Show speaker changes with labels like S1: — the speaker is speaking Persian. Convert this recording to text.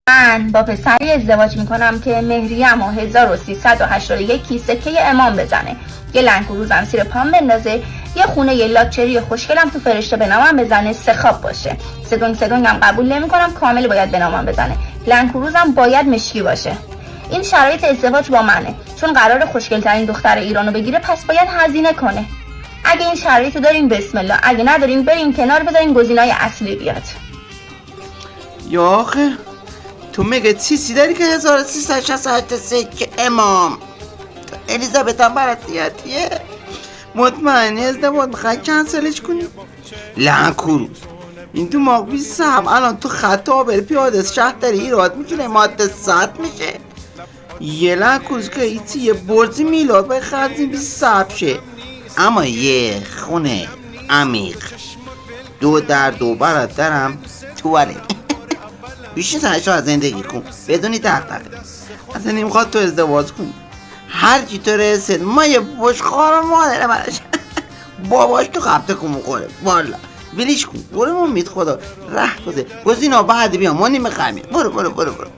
S1: من با پسری ازدواج میکنم که مهریم و 1381 سکه امام بزنه، یه لنگوروزم زیر پام بندازه، یه خونه یه لاکچری خوشگلم تو فرشته به نامم بزنه، 3 خواب باشه. سدونگ هم قبول نمیکنم، کامل باید به نامم بزنه. لنگوروزم باید مشکی باشه. این شرایط ازدواج با منه، چون قرار خوشگل ترین دختر ایرانو بگیره، پس باید هزینه کنه. اگه این شرایطو داریم بسم الله، اگه نداریم بریم کنار، بذاریم گزینه‌های اصلی بیاد.
S2: یا آخه تو مگه چیزی داری که 1368 سکه امام؟ الیزابت هم براتیاتیه؟ مطمئنی ازدواج میخوای کنسلش کنی؟ لنکوروز این تو ماغ 20 هم الان تو خطا بری پیاده شهر داری ایراد میکنه، ماده 100 میشه. یه لنکوروز که ایتی یه برزی میلاد باید خرزین 20 سب شه، اما یه خونه عمیق 2 در 2 برادرم توالت بیشی سرشو از زندگی کن بدونی دقدقه. اصلا نمیخواد تو ازدواج کنی، هر چی تو رسید ما یه بشخار مادره برش باباش تو خبته کن مخوره والا ولیش کن برو امید خدا ره بزه گزینا بعد بیا ما نیمه خمیر برو